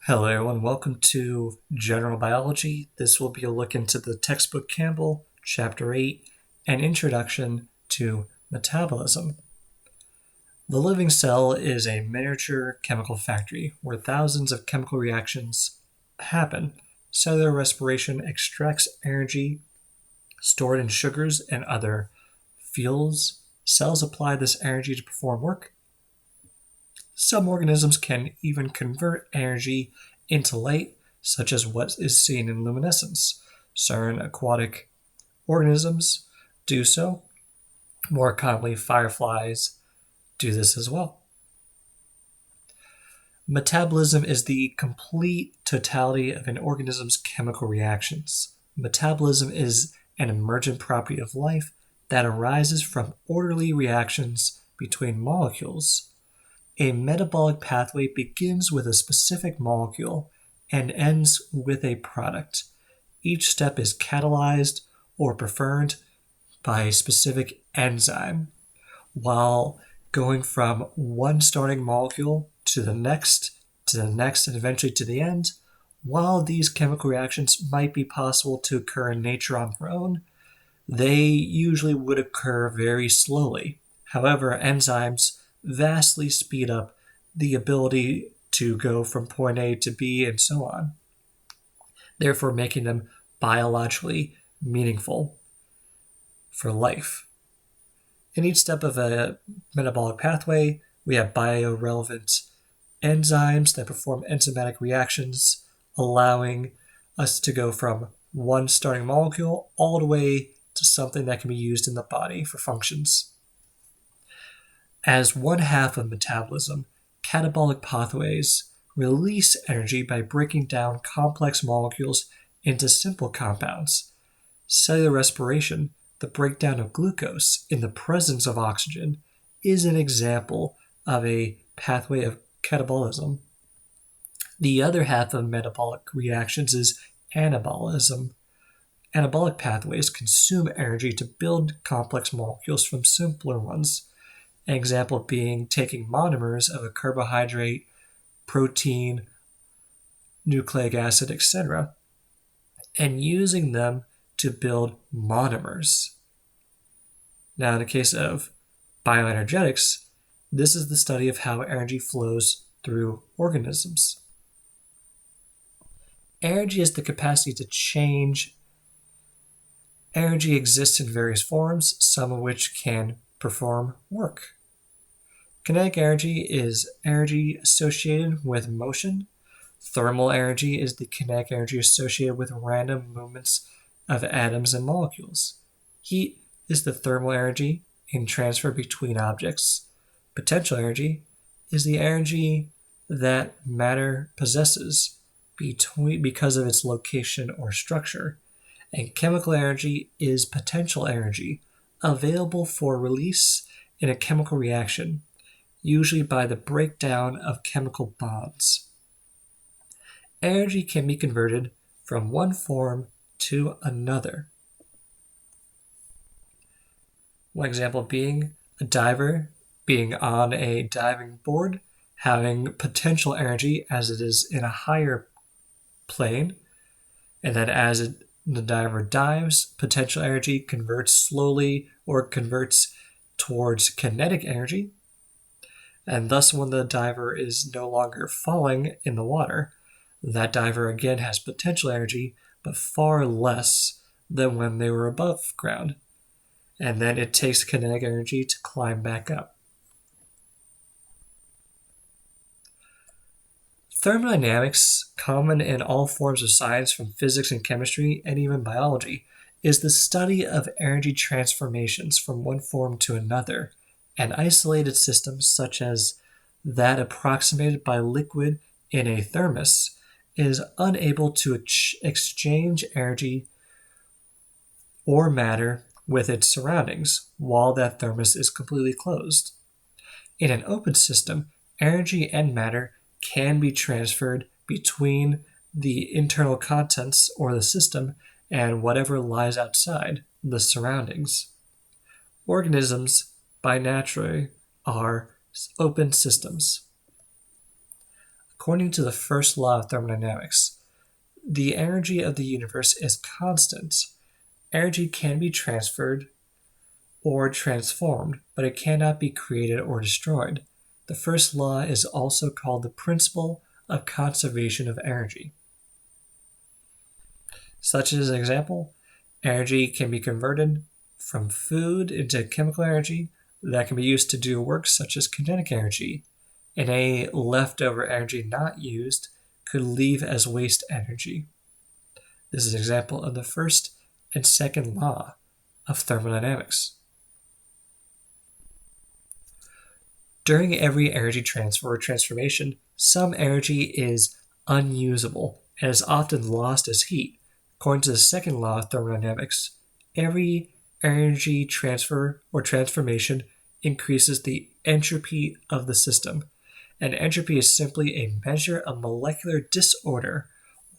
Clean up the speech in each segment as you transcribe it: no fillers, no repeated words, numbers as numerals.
Hello everyone, welcome to General Biology. This will be a look into the textbook Campbell, Chapter 8, An Introduction to Metabolism. The living cell is a miniature chemical factory where thousands of chemical reactions happen. Cellular respiration extracts energy stored in sugars and other fuels. Cells apply this energy to perform work. Some organisms can even convert energy into light, such as what is seen in luminescence. Certain aquatic organisms do so. More commonly, fireflies do this as well. Metabolism is the complete totality of an organism's chemical reactions. Metabolism is an emergent property of life that arises from orderly reactions between molecules. A metabolic pathway begins with a specific molecule and ends with a product. Each step is catalyzed or preferred by a specific enzyme, while going from one starting molecule to the next, and eventually to the end. While these chemical reactions might be possible to occur in nature on their own, they usually would occur very slowly. However, enzymes vastly speed up the ability to go from point A to B and so on, therefore making them biologically meaningful for life. In each step of a metabolic pathway, we have biorelevant enzymes that perform enzymatic reactions, allowing us to go from one starting molecule all the way to something that can be used in the body for functions. As one half of metabolism, catabolic pathways release energy by breaking down complex molecules into simple compounds. Cellular respiration, the breakdown of glucose in the presence of oxygen, is an example of a pathway of catabolism. The other half of metabolic reactions is anabolism. Anabolic pathways consume energy to build complex molecules from simpler ones. An example being taking monomers of a carbohydrate, protein, nucleic acid, etc., and using them to build monomers. Now, in the case of bioenergetics, this is the study of how energy flows through organisms. Energy is the capacity to change. Energy exists in various forms, some of which can perform work. Kinetic energy is energy associated with motion. Thermal energy is the kinetic energy associated with random movements of atoms and molecules. Heat is the thermal energy in transfer between objects. Potential energy is the energy that matter possesses because of its location or structure. And chemical energy is potential energy available for release in a chemical reaction, usually by the breakdown of chemical bonds. Energy can be converted from one form to another. One example being a diver being on a diving board, having potential energy as it is in a higher plane, and then as the diver dives, potential energy converts slowly or converts towards kinetic energy. And thus, when the diver is no longer falling in the water, that diver again has potential energy, but far less than when they were above ground. And then it takes kinetic energy to climb back up. Thermodynamics, common in all forms of science from physics and chemistry and even biology, is the study of energy transformations from one form to another, and isolated systems such as that approximated by liquid in a thermos is unable to exchange energy or matter with its surroundings while that thermos is completely closed. In an open system, energy and matter can be transferred between the internal contents or the system and whatever lies outside the surroundings. Organisms, by nature, are open systems. According to the first law of thermodynamics, the energy of the universe is constant. Energy can be transferred or transformed, but it cannot be created or destroyed. The first law is also called the principle of conservation of energy. Such as an example, energy can be converted from food into chemical energy that can be used to do work such as kinetic energy, and any leftover energy not used could leave as waste energy. This is an example of the first and second law of thermodynamics. During every energy transfer or transformation, some energy is unusable and is often lost as heat. According to the second law of thermodynamics, every energy transfer or transformation increases the entropy of the system. And entropy is simply a measure of molecular disorder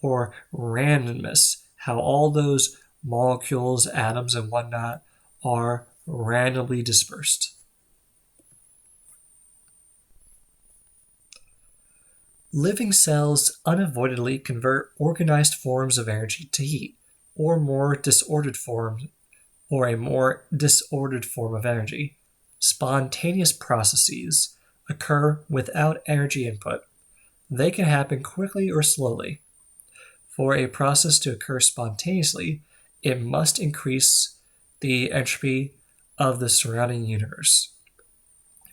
or randomness, how all those molecules, atoms, and whatnot are randomly dispersed. Living cells unavoidably convert organized forms of energy to heat, or a more disordered form of energy. Spontaneous processes occur without energy input. They can happen quickly or slowly. For a process to occur spontaneously, it must increase the entropy of the surrounding universe.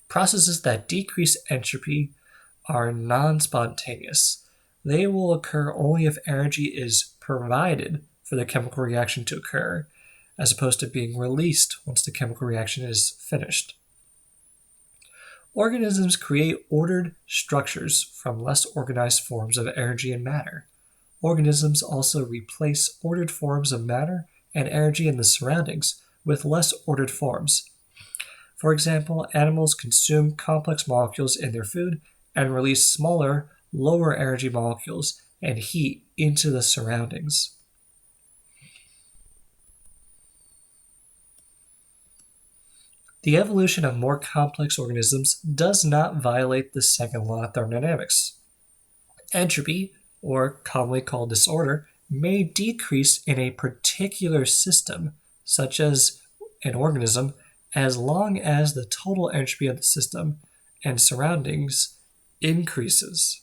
Processes that decrease entropy are non-spontaneous. They will occur only if energy is provided for the chemical reaction to occur, as opposed to being released once the chemical reaction is finished. Organisms create ordered structures from less organized forms of energy and matter. Organisms also replace ordered forms of matter and energy in the surroundings with less ordered forms. For example, animals consume complex molecules in their food and release smaller, lower energy molecules and heat into the surroundings. The evolution of more complex organisms does not violate the second law of thermodynamics. Entropy, or commonly called disorder, may decrease in a particular system, such as an organism, as long as the total entropy of the system and surroundings increases.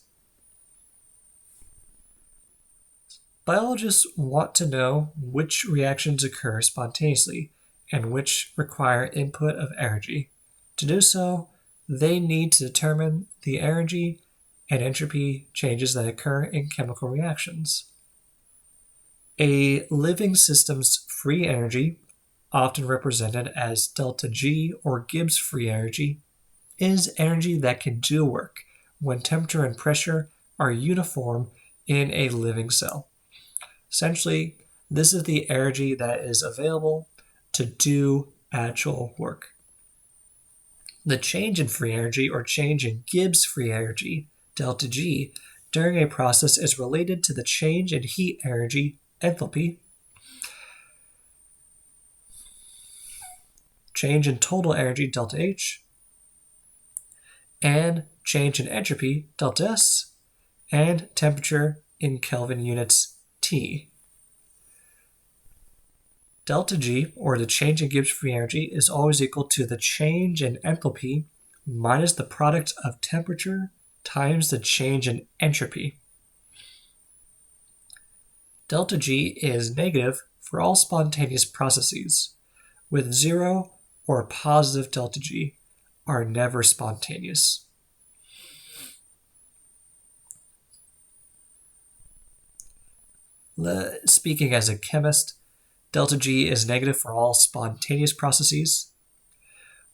Biologists want to know which reactions occur spontaneously and which require input of energy. To do so, they need to determine the energy and entropy changes that occur in chemical reactions. A living system's free energy, often represented as delta G or Gibbs free energy, is energy that can do work when temperature and pressure are uniform in a living cell. Essentially, this is the energy that is available to do actual work. The change in free energy or change in Gibbs free energy, delta G, during a process is related to the change in heat energy, enthalpy, change in total energy, delta H, and change in entropy, delta S, and temperature in Kelvin units, T. Delta G, or the change in Gibbs free energy, is always equal to the change in enthalpy minus the product of temperature times the change in entropy. Delta G is negative for all spontaneous processes, with 0 or positive delta G are never spontaneous. Speaking as a chemist, delta G is negative for all spontaneous processes.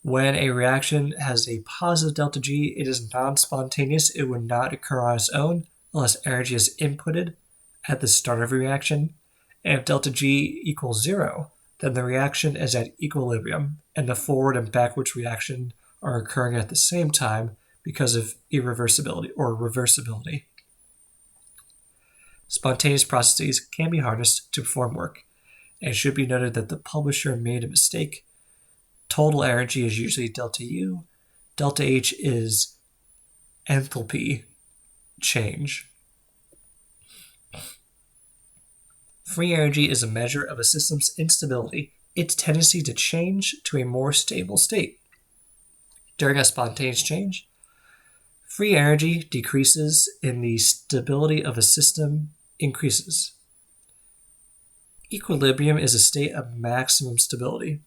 When a reaction has a positive delta G, it is non-spontaneous. It would not occur on its own unless energy is inputted at the start of a reaction. And if delta G equals 0, then the reaction is at equilibrium, and the forward and backwards reaction are occurring at the same time because of irreversibility or reversibility. Spontaneous processes can be harnessed to perform work. And it should be noted that the publisher made a mistake. Total energy is usually delta U. Delta H is enthalpy change. Free energy is a measure of a system's instability, its tendency to change to a more stable state. During a spontaneous change, free energy decreases and the stability of a system increases. Equilibrium is a state of maximum stability.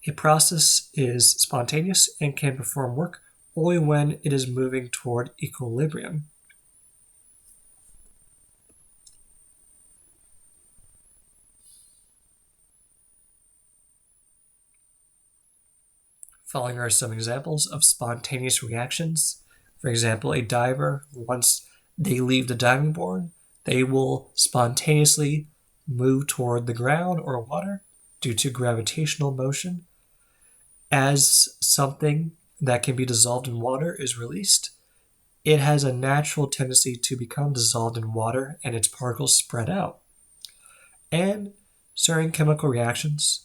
A process is spontaneous and can perform work only when it is moving toward equilibrium. Following are some examples of spontaneous reactions. For example, a diver, once they leave the diving board, they will spontaneously move toward the ground or water due to gravitational motion. As something that can be dissolved in water is released, it has a natural tendency to become dissolved in water and its particles spread out. And certain chemical reactions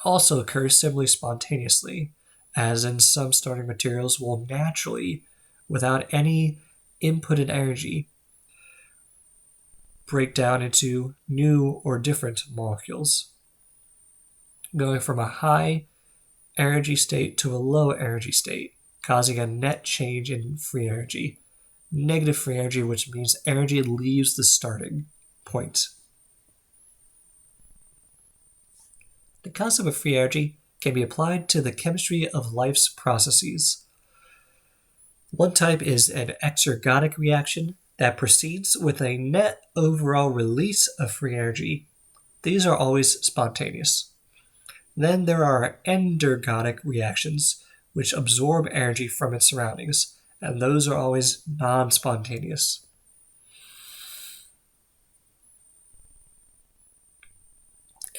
also occur similarly spontaneously, as in some starting materials will naturally, without any inputted energy, break down into new or different molecules, going from a high energy state to a low energy state, causing a net change in free energy. Negative free energy, which means energy leaves the starting point. The concept of free energy can be applied to the chemistry of life's processes. One type is an exergonic reaction that proceeds with a net overall release of free energy. These are always spontaneous. Then there are endergonic reactions, which absorb energy from its surroundings, and those are always non-spontaneous.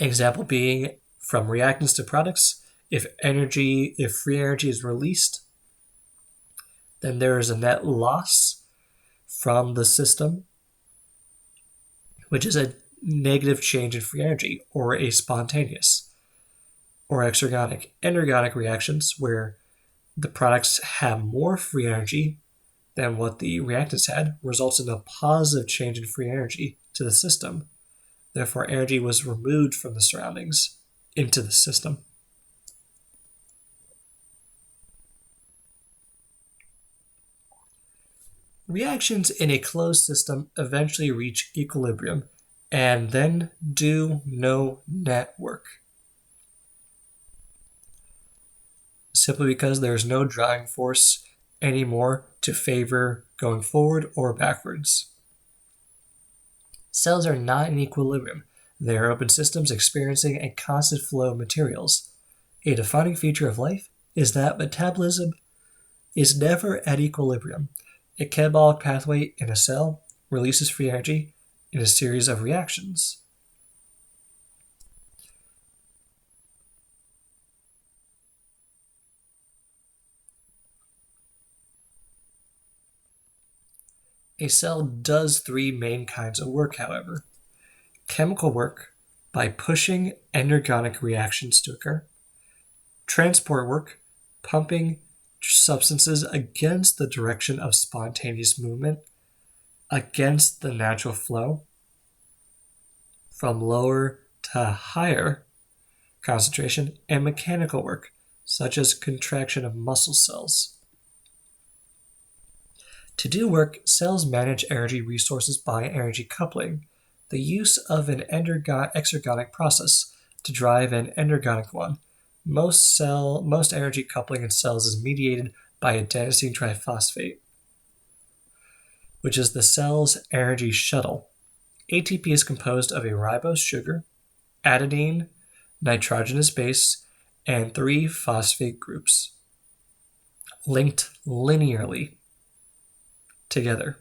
Example being from reactants to products, if free energy is released, then there is a net loss from the system, which is a negative change in free energy, or a spontaneous, or exergonic. Endergonic reactions, where the products have more free energy than what the reactants had, results in a positive change in free energy to the system. Therefore, energy was removed from the surroundings into the system. Reactions in a closed system eventually reach equilibrium and then do no net work, simply because there is no driving force anymore to favor going forward or backwards. Cells are not in equilibrium. They are open systems experiencing a constant flow of materials. A defining feature of life is that metabolism is never at equilibrium. A catabolic pathway in a cell releases free energy in a series of reactions. A cell does three main kinds of work, however. Chemical work, by pushing endergonic reactions to occur. Transport work, pumping substances against the direction of spontaneous movement, against the natural flow, from lower to higher concentration, and mechanical work, such as contraction of muscle cells. To do work, cells manage energy resources by energy coupling, the use of an exergonic process to drive an endergonic one. Most energy coupling in cells is mediated by adenosine triphosphate, which is the cell's energy shuttle. ATP is composed of a ribose sugar, adenine, nitrogenous base, and 3 phosphate groups, linked linearly together.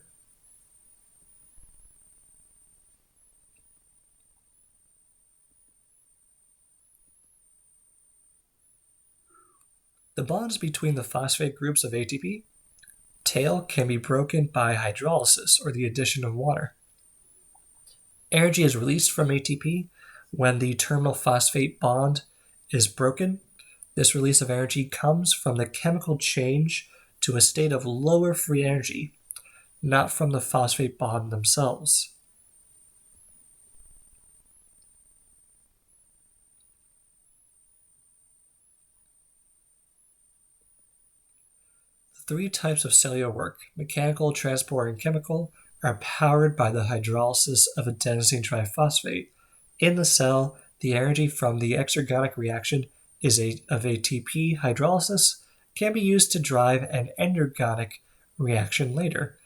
The bonds between the phosphate groups of ATP tail can be broken by hydrolysis or the addition of water. Energy is released from ATP when the terminal phosphate bond is broken. This release of energy comes from the chemical change to a state of lower free energy. not from the phosphate bond themselves. The three types of cellular work, mechanical, transport, and chemical, are powered by the hydrolysis of adenosine triphosphate. In the cell, the energy from the exergonic reaction of ATP hydrolysis can be used to drive an endergonic reaction later.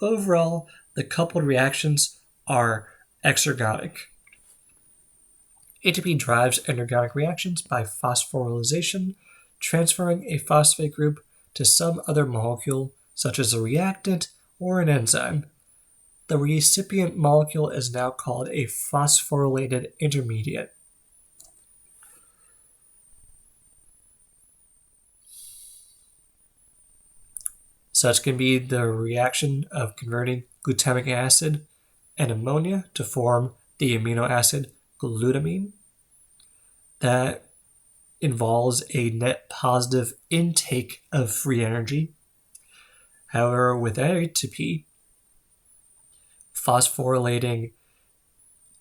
Overall, the coupled reactions are exergonic. ATP drives endergonic reactions by phosphorylation, transferring a phosphate group to some other molecule, such as a reactant or an enzyme. The recipient molecule is now called a phosphorylated intermediate. Such can be the reaction of converting glutamic acid and ammonia to form the amino acid glutamine. That involves a net positive intake of free energy. However, with ATP, phosphorylating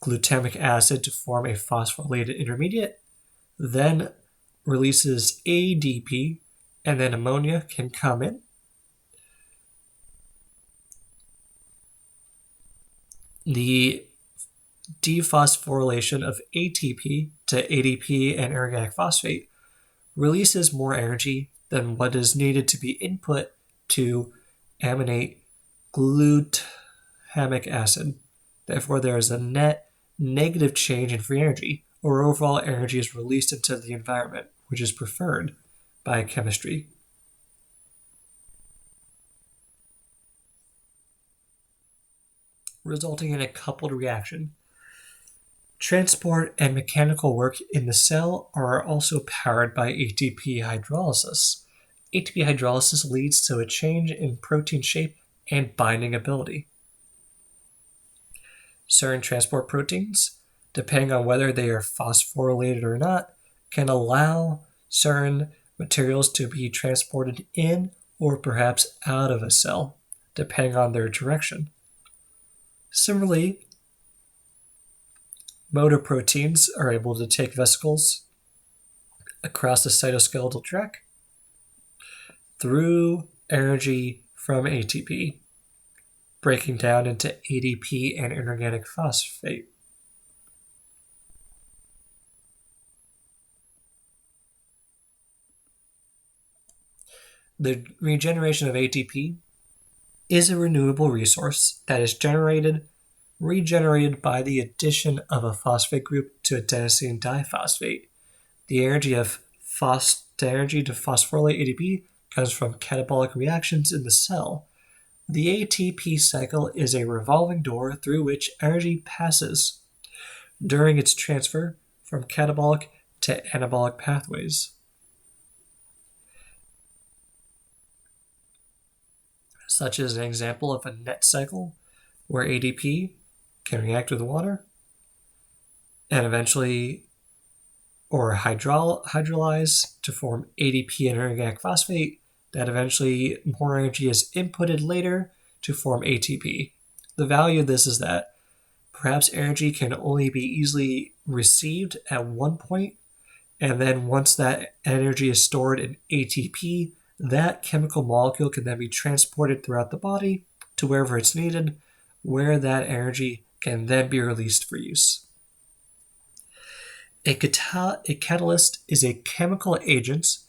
glutamic acid to form a phosphorylated intermediate, then releases ADP, and then ammonia can come in. The dephosphorylation of ATP to ADP and organic phosphate releases more energy than what is needed to be input to aminate glutamic acid. Therefore, there is a net negative change in free energy, or overall energy is released into the environment, which is preferred by chemistry. Resulting in a coupled reaction. Transport and mechanical work in the cell are also powered by ATP hydrolysis. ATP hydrolysis leads to a change in protein shape and binding ability. Certain transport proteins, depending on whether they are phosphorylated or not, can allow certain materials to be transported in or perhaps out of a cell, depending on their direction. Similarly, motor proteins are able to take vesicles across the cytoskeletal tract through energy from ATP, breaking down into ADP and inorganic phosphate. The regeneration of ATP is a renewable resource that is regenerated by the addition of a phosphate group to adenosine diphosphate. The energy to phosphorylate ATP comes from catabolic reactions in the cell. The ATP cycle is a revolving door through which energy passes during its transfer from catabolic to anabolic pathways. Such as an example of a net cycle where ADP can react with water and eventually hydrolyze to form ADP and organic phosphate, that eventually more energy is inputted later to form ATP. The value of this is that perhaps energy can only be easily received at one point, and then once that energy is stored in ATP, that chemical molecule can then be transported throughout the body to wherever it's needed, where that energy can then be released for use. A catalyst is a chemical agent,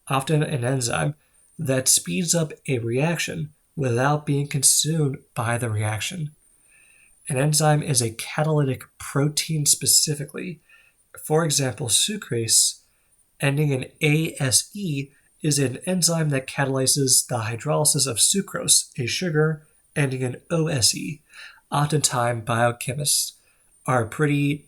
often an enzyme, that speeds up a reaction without being consumed by the reaction. An enzyme is a catalytic protein specifically. For example, sucrase, ending in ASE, is an enzyme that catalyzes the hydrolysis of sucrose, a sugar, ending in OSE. Oftentimes, biochemists are pretty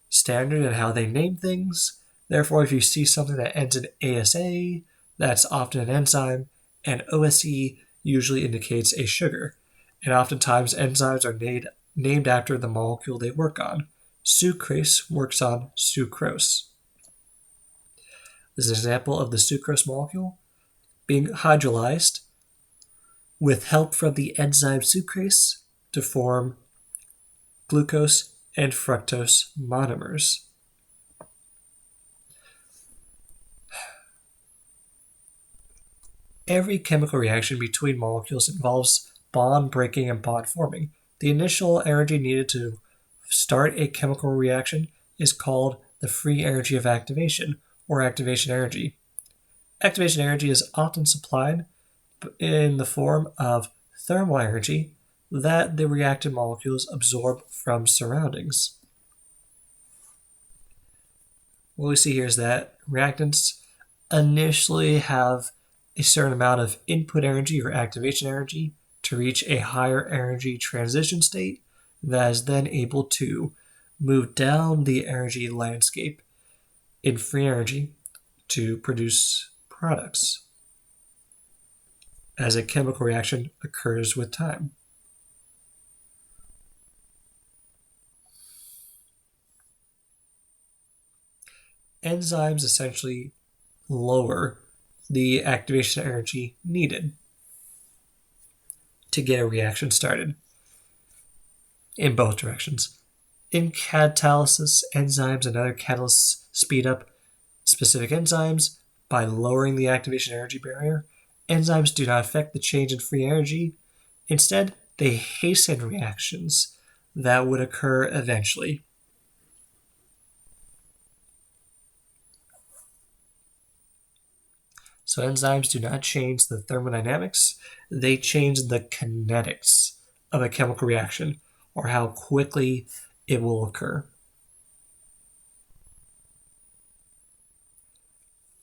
standard in how they name things. Therefore, if you see something that ends in ASA, that's often an enzyme, and OSE usually indicates a sugar. And oftentimes, enzymes are named after the molecule they work on. Sucrase works on sucrose. This is an example of the sucrose molecule being hydrolyzed with help from the enzyme sucrase to form glucose and fructose monomers. Every chemical reaction between molecules involves bond breaking and bond forming. The initial energy needed to start a chemical reaction is called the free energy of activation, or activation energy. Activation energy is often supplied in the form of thermal energy that the reactant molecules absorb from surroundings. What we see here is that reactants initially have a certain amount of input energy or activation energy to reach a higher energy transition state that is then able to move down the energy landscape in free energy to produce products as a chemical reaction occurs with time. Enzymes essentially lower the activation energy needed to get a reaction started in both directions. In catalysis, enzymes and other catalysts speed up specific enzymes by lowering the activation energy barrier. Enzymes do not affect the change in free energy. Instead, they hasten reactions that would occur eventually. So enzymes do not change the thermodynamics, they change the kinetics of a chemical reaction, or how quickly it will occur.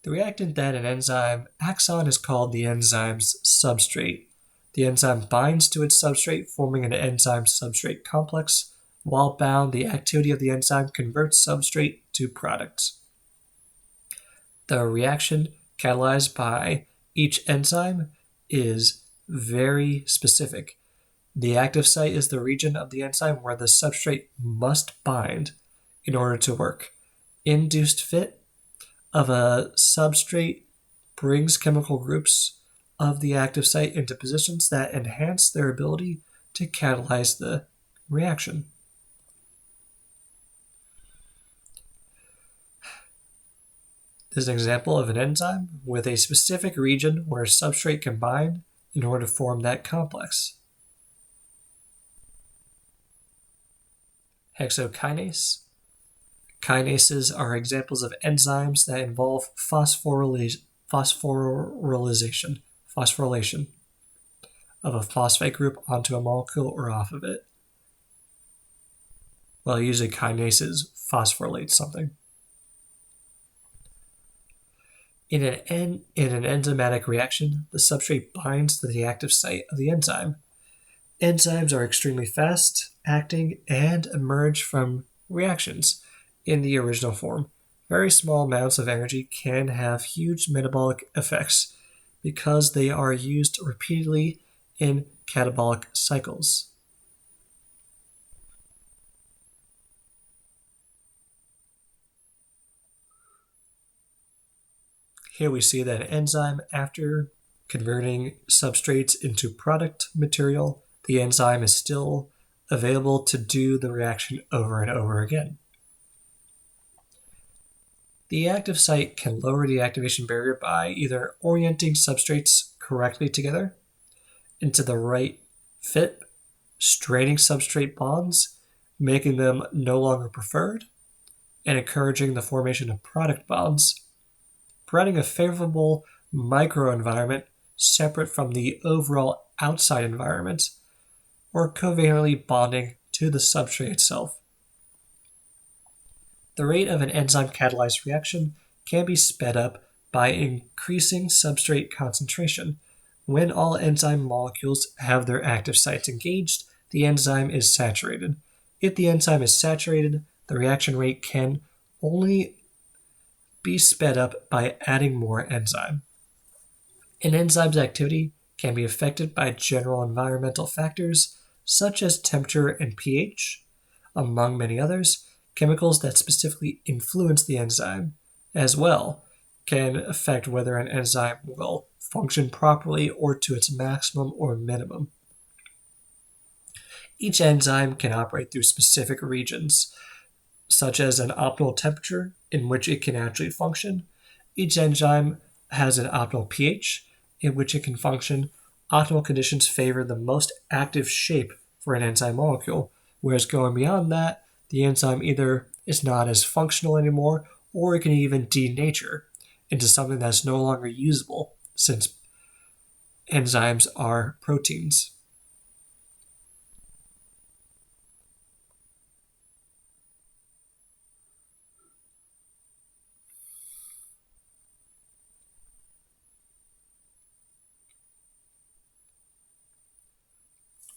The reactant that an enzyme acts on is called the enzyme's substrate. The enzyme binds to its substrate, forming an enzyme-substrate complex. While bound, the activity of the enzyme converts substrate to products. The reaction catalyzed by each enzyme is very specific. The active site is the region of the enzyme where the substrate must bind in order to work. Induced fit of a substrate brings chemical groups of the active site into positions that enhance their ability to catalyze the reaction. This is an example of an enzyme with a specific region where a substrate can bind in order to form that complex. Hexokinase. Kinases are examples of enzymes that involve phosphorylation of a phosphate group onto a molecule or off of it. Well, usually kinases phosphorylate something. In an enzymatic reaction, the substrate binds to the active site of the enzyme. Enzymes are extremely fast acting and emerge from reactions in the original form. Very small amounts of energy can have huge metabolic effects because they are used repeatedly in catabolic cycles. Here we see that an enzyme, after converting substrates into product material, the enzyme is still available to do the reaction over and over again. The active site can lower the activation barrier by either orienting substrates correctly together into the right fit, straining substrate bonds, making them no longer preferred, and encouraging the formation of product bonds, providing a favorable microenvironment separate from the overall outside environment, or covalently bonding to the substrate itself. The rate of an enzyme-catalyzed reaction can be sped up by increasing substrate concentration. When all enzyme molecules have their active sites engaged, the enzyme is saturated. If the enzyme is saturated, the reaction rate can only be sped up by adding more enzyme. An enzyme's activity can be affected by general environmental factors such as temperature and pH, among many others. Chemicals that specifically influence the enzyme as well can affect whether an enzyme will function properly or to its maximum or minimum. Each enzyme can operate through specific regions, such as an optimal temperature in which it can actually function. Each enzyme has an optimal pH in which it can function. Optimal conditions favor the most active shape for an enzyme molecule, whereas going beyond that, the enzyme either is not as functional anymore or it can even denature into something that's no longer usable, since enzymes are proteins.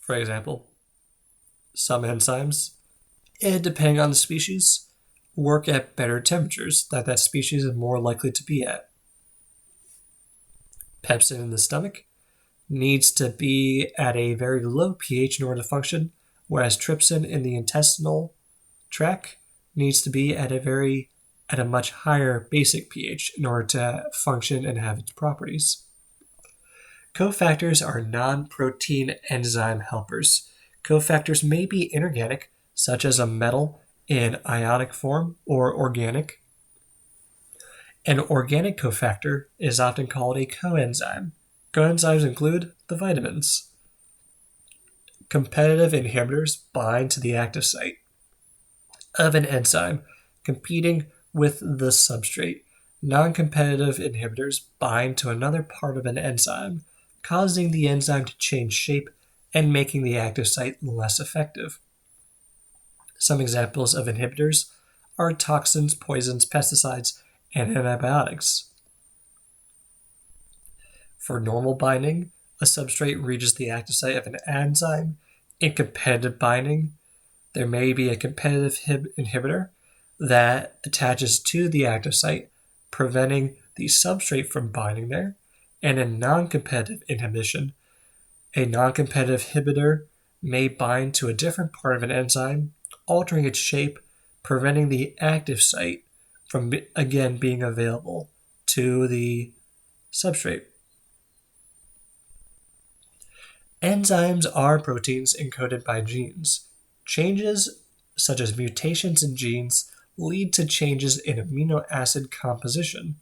For example, some enzymes, depending on the species, work at better temperatures that species is more likely to be at. Pepsin in the stomach needs to be at a very low pH in order to function, whereas trypsin in the intestinal tract needs to be at a much higher basic pH in order to function and have its properties. Cofactors are non-protein enzyme helpers. Cofactors may be inorganic, such as a metal in ionic form, or organic. An organic cofactor is often called a coenzyme. Coenzymes include the vitamins. Competitive inhibitors bind to the active site of an enzyme, competing with the substrate. Non-competitive inhibitors bind to another part of an enzyme, causing the enzyme to change shape and making the active site less effective. Some examples of inhibitors are toxins, poisons, pesticides, and antibiotics. For normal binding, a substrate reaches the active site of an enzyme. In competitive binding, there may be a competitive inhibitor that attaches to the active site, preventing the substrate from binding there. And in non-competitive inhibition, a non-competitive inhibitor may bind to a different part of an enzyme, altering its shape, preventing the active site from again being available to the substrate. Enzymes are proteins encoded by genes. Changes such as mutations in genes lead to changes in amino acid composition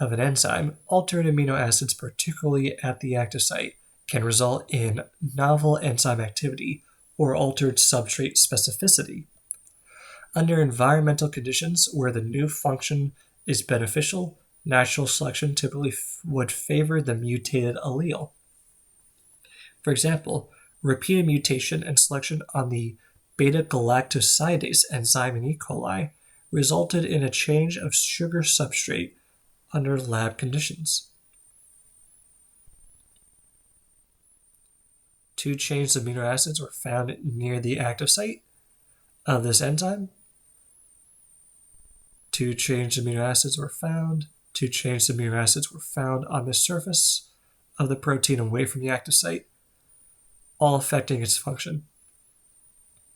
of an enzyme. Altered amino acids, particularly at the active site, can result in novel enzyme activity or altered substrate specificity. Under environmental conditions where the new function is beneficial, natural selection typically would favor the mutated allele. For example, repeated mutation and selection on the beta-galactosidase enzyme in E. coli resulted in a change of sugar substrate under lab conditions. Two changed amino acids were found near the active site of this enzyme. Two changed amino acids were found. Two changed amino acids were found on the surface of the protein away from the active site, all affecting its function.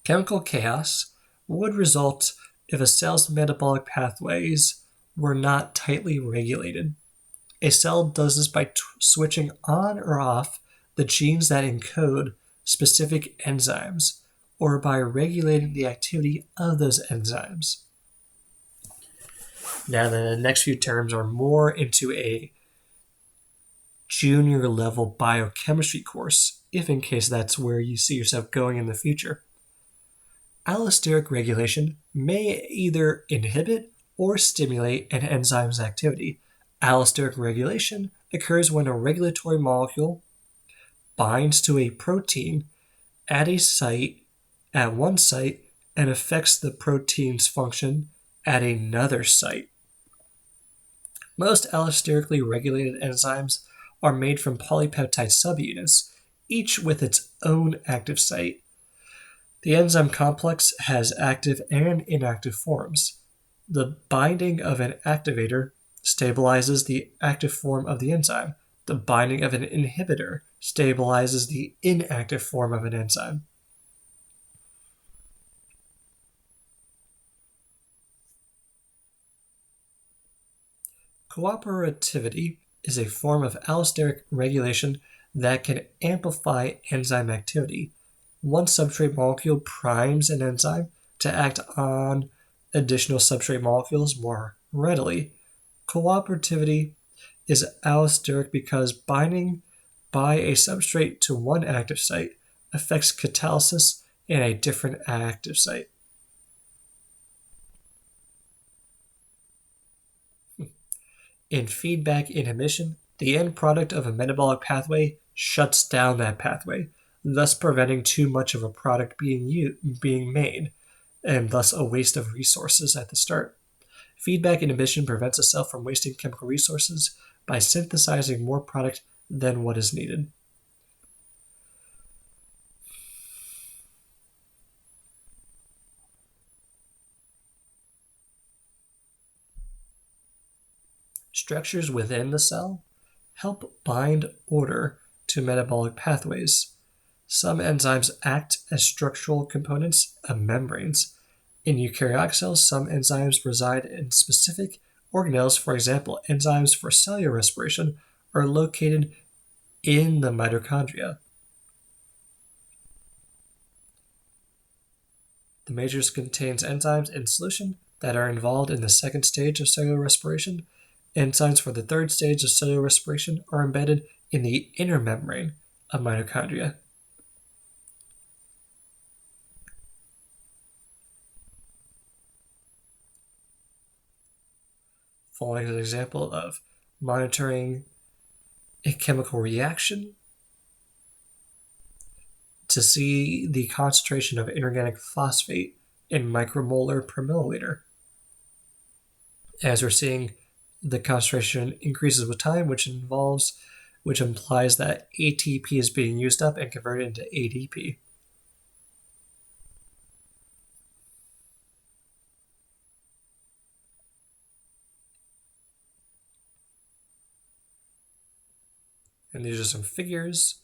Chemical chaos would result if a cell's metabolic pathways were not tightly regulated. A cell does this by switching on or off the genes that encode specific enzymes, or by regulating the activity of those enzymes. Now, the next few terms are more into a junior level biochemistry course, if in case that's where you see yourself going in the future. Allosteric regulation may either inhibit or stimulate an enzyme's activity. Allosteric regulation occurs when a regulatory molecule binds to a protein at one site and affects the protein's function at another site. Most allosterically regulated enzymes are made from polypeptide subunits, each with its own active site. The enzyme complex has active and inactive forms. The binding of an activator stabilizes the active form of the enzyme. The binding of an inhibitor stabilizes the inactive form of an enzyme. Cooperativity is a form of allosteric regulation that can amplify enzyme activity. One substrate molecule primes an enzyme to act on additional substrate molecules more readily. Cooperativity is allosteric because binding by a substrate to one active site affects catalysis in a different active site. In feedback inhibition, the end product of a metabolic pathway shuts down that pathway, thus preventing too much of a product being made, and thus a waste of resources at the start. Feedback inhibition prevents a cell from wasting chemical resources by synthesizing more product than what is needed. Structures within the cell help bind order to metabolic pathways. Some enzymes act as structural components of membranes. In eukaryotic cells, some enzymes reside in specific organelles. For example, enzymes for cellular respiration are located in the mitochondria. The matrix contains enzymes in solution that are involved in the second stage of cellular respiration. Enzymes for the third stage of cellular respiration are embedded in the inner membrane of mitochondria. Following an example of monitoring a chemical reaction to see the concentration of inorganic phosphate in micromolar per milliliter. As we're seeing, the concentration increases with time, which implies that ATP is being used up and converted into ADP. And these are some figures,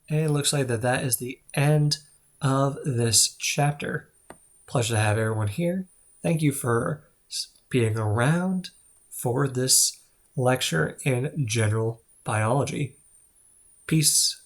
and it looks like that is the end of this chapter. Pleasure to have everyone here. Thank you for being around for this lecture in general biology. Peace.